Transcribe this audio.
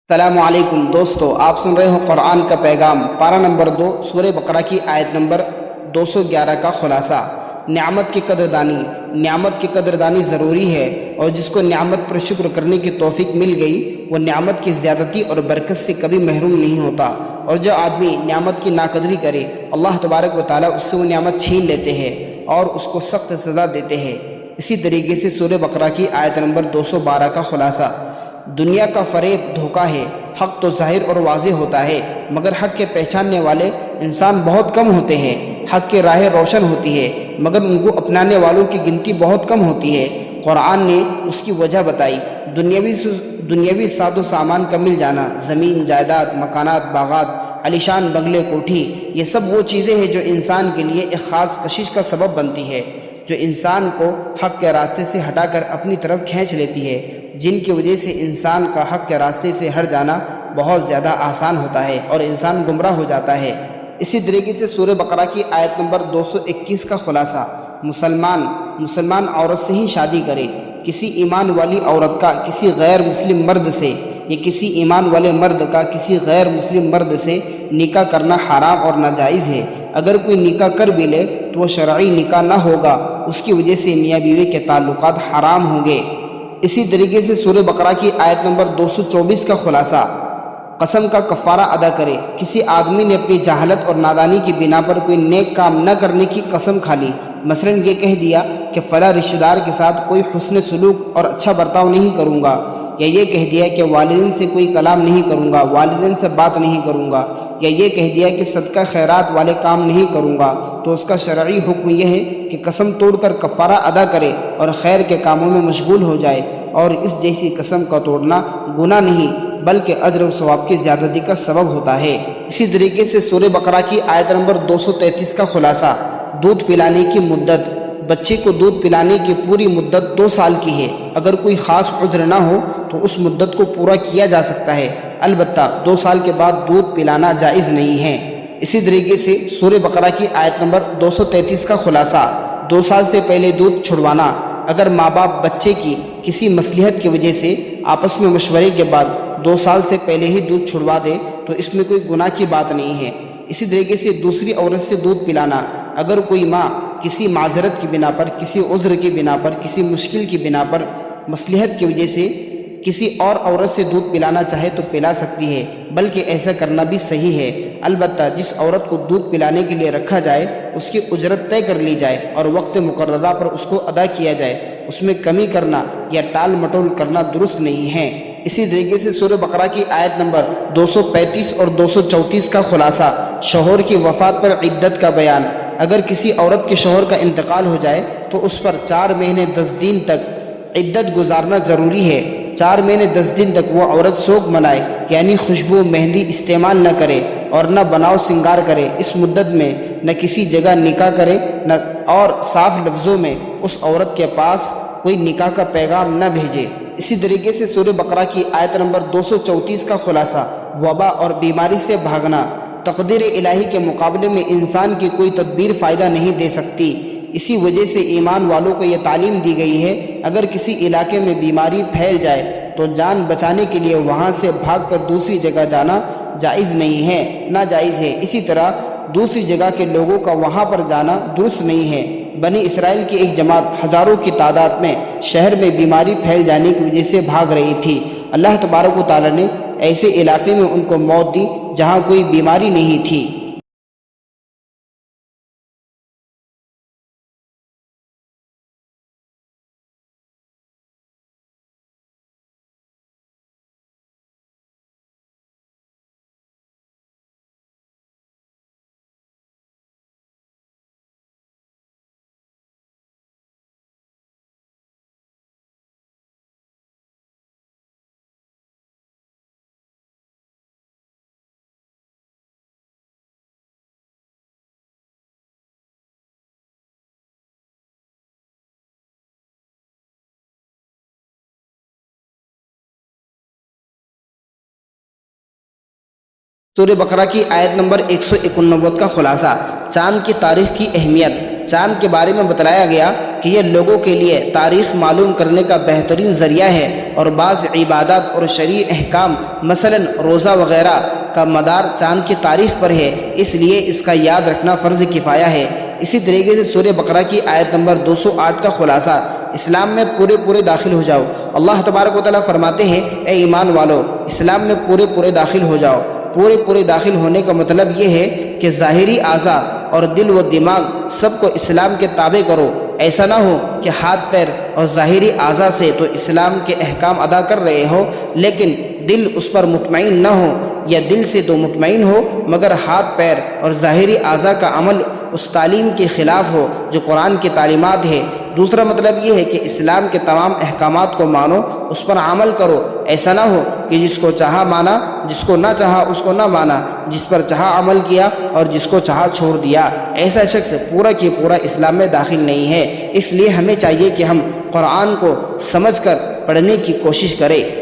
السلام علیکم دوستو، آپ سن رہے ہو قرآن کا پیغام، پارہ نمبر 2 سورہ بقرہ کی آیت نمبر 211 کا خلاصہ۔ نعمت کی قدردانی، نعمت کی قدردانی ضروری ہے، اور جس کو نعمت پر شکر کرنے کی توفیق مل گئی وہ نعمت کی زیادتی اور برکت سے کبھی محروم نہیں ہوتا، اور جو آدمی نعمت کی ناقدری کرے اللہ تبارک و تعالیٰ اس سے وہ نعمت چھین لیتے ہیں اور اس کو سخت سزا دیتے ہیں۔ اسی طریقے سے سورہ بقرہ کی آیت نمبر 212 کا خلاصہ۔ دنیا کا فریب دھوکہ ہے، حق تو ظاہر اور واضح ہوتا ہے، مگر حق کے پہچاننے والے انسان بہت کم ہوتے ہیں۔ حق کی راہ روشن ہوتی ہے، مگر ان کو اپنانے والوں کی گنتی بہت کم ہوتی ہے۔ قرآن نے اس کی وجہ بتائی، دنیاوی ساز و سامان کا مل جانا، زمین جائیداد، مکانات، باغات، عالیشان بنگلے، کوٹھی، یہ سب وہ چیزیں ہیں جو انسان کے لیے ایک خاص کشش کا سبب بنتی ہے، جو انسان کو حق کے راستے سے ہٹا کر اپنی طرف کھینچ لیتی ہے، جن کی وجہ سے انسان کا حق کے راستے سے ہٹ جانا بہت زیادہ آسان ہوتا ہے اور انسان گمراہ ہو جاتا ہے۔ اسی طریقے سے سورہ بقرہ کی آیت نمبر 221 کا خلاصہ۔ مسلمان عورت سے ہی شادی کرے، کسی ایمان والی عورت کا کسی غیر مسلم مرد سے یا کسی ایمان والے مرد کا کسی غیر مسلم مرد سے نکاح کرنا حرام اور ناجائز ہے۔ اگر کوئی نکاح کر بھی لے تو وہ شرعی نکاح نہ ہوگا، اس کی وجہ سے میاں بیوی کے تعلقات حرام ہوں گے۔ اسی طریقے سے سورہ بقرہ کی آیت نمبر 224 کا خلاصہ۔ قسم کا کفارہ ادا کرے، کسی آدمی نے اپنی جہالت اور نادانی کی بنا پر کوئی نیک کام نہ کرنے کی قسم کھا لی، مثلا یہ کہہ دیا کہ فلاں رشتہ دار کے ساتھ کوئی حسن سلوک اور اچھا برتاؤ نہیں کروں گا، یا یہ کہہ دیا کہ والدین سے کوئی کلام نہیں کروں گا، والدین سے بات نہیں کروں گا، یا یہ کہہ دیا کہ صدقہ خیرات والے کام نہیں کروں گا، تو اس کا شرعی حکم یہ ہے کہ قسم توڑ کر کفارہ ادا کرے اور خیر کے کاموں میں مشغول ہو جائے، اور اس جیسی قسم کا توڑنا گناہ نہیں بلکہ اجر و ثواب کی زیادتی کا سبب ہوتا ہے۔ اسی طریقے سے سورہ بقرہ کی آیت نمبر 233 کا خلاصہ۔ دودھ پلانے کی مدت، بچے کو دودھ پلانے کی پوری مدت 2 سال کی ہے، اگر کوئی خاص عذر نہ ہو تو اس مدت کو پورا کیا جا سکتا ہے، البتہ 2 سال کے بعد دودھ پلانا جائز نہیں ہے۔ اسی طریقے سے سورہ بقرہ کی آیت نمبر 233 کا خلاصہ۔ 2 سال سے پہلے دودھ چھڑوانا، اگر ماں باپ بچے کی کسی مصلحت کی وجہ سے آپس میں مشورے کے بعد 2 سال سے پہلے ہی دودھ چھڑوا دے تو اس میں کوئی گناہ کی بات نہیں ہے۔ اسی طریقے سے دوسری عورت سے دودھ پلانا، اگر کوئی ماں کسی معذرت کی بنا پر، کسی عذر کی بنا پر، کسی مشکل کی بنا پر، مصلحت کی وجہ سے کسی اور عورت سے دودھ پلانا چاہے تو پلا سکتی ہے، بلکہ ایسا کرنا بھی صحیح ہے، البتہ جس عورت کو دودھ پلانے کے لیے رکھا جائے اس کی اجرت طے کر لی جائے اور وقت مقررہ پر اس کو ادا کیا جائے، اس میں کمی کرنا یا ٹال مٹول کرنا درست نہیں ہے۔ اسی طریقے سے سورہ بقرہ کی آیت نمبر 235 اور 234 کا خلاصہ۔ شوہر کی وفات پر عدت کا بیان، اگر کسی عورت کے شوہر کا انتقال ہو جائے تو اس پر 4 مہینے 10 دن تک عدت گزارنا ضروری ہے۔ 4 مہینے 10 دن تک وہ عورت سوگ منائے، یعنی خوشبو مہندی استعمال نہ کرے اور نہ بناؤ سنگار کرے۔ اس مدت میں نہ کسی جگہ نکاح کرے اور صاف لفظوں میں اس عورت کے پاس کوئی نکاح کا پیغام نہ بھیجے۔ اسی طریقے سے سورہ بقرہ کی آیت نمبر 234 کا خلاصہ۔ وبا اور بیماری سے بھاگنا، تقدیر الہی کے مقابلے میں انسان کی کوئی تدبیر فائدہ نہیں دے سکتی، اسی وجہ سے ایمان والوں کو یہ تعلیم دی گئی ہے، اگر کسی علاقے میں بیماری پھیل جائے تو جان بچانے کے لیے وہاں سے بھاگ کر دوسری جگہ جانا جائز نہیں ہے، ناجائز ہے۔ اسی طرح دوسری جگہ کے لوگوں کا وہاں پر جانا درست نہیں ہے۔ بنی اسرائیل کی ایک جماعت ہزاروں کی تعداد میں شہر میں بیماری پھیل جانے کی وجہ سے بھاگ رہی تھی، اللہ تبارک و تعالی نے ایسے علاقے میں ان کو موت دی جہاں کوئی بیماری نہیں تھی۔ سورہ بقرہ کی آیت نمبر 189 کا خلاصہ۔ چاند کی تاریخ کی اہمیت، چاند کے بارے میں بتلایا گیا کہ یہ لوگوں کے لیے تاریخ معلوم کرنے کا بہترین ذریعہ ہے اور بعض عبادات اور شرعی احکام مثلا روزہ وغیرہ کا مدار چاند کی تاریخ پر ہے، اس لیے اس کا یاد رکھنا فرض کفایہ ہے۔ اسی طریقے سے سورہ بقرہ کی آیت نمبر 208 کا خلاصہ، اسلام میں پورے داخل ہو جاؤ۔ اللہ تبارک و تعالیٰ فرماتے ہیں اے ایمان والو، اسلام میں پورے داخل ہو جاؤ۔ پورے داخل ہونے کا مطلب یہ ہے کہ ظاہری اعضاء اور دل و دماغ سب کو اسلام کے تابع کرو۔ ایسا نہ ہو کہ ہاتھ پیر اور ظاہری اعضاء سے تو اسلام کے احکام ادا کر رہے ہو لیکن دل اس پر مطمئن نہ ہو، یا دل سے تو مطمئن ہو مگر ہاتھ پیر اور ظاہری اعضاء کا عمل اس تعلیم کے خلاف ہو جو قرآن کی تعلیمات ہے۔ دوسرا مطلب یہ ہے کہ اسلام کے تمام احکامات کو مانو، اس پر عمل کرو۔ ایسا نہ ہو کہ جس کو چاہا مانا، جس کو نہ چاہا اس کو نہ مانا، جس پر چاہا عمل کیا اور جس کو چاہا چھوڑ دیا۔ ایسا شخص پورا کی پورا اسلام میں داخل نہیں ہے۔ اس لیے ہمیں چاہیے کہ ہم قرآن کو سمجھ کر پڑھنے کی کوشش کریں۔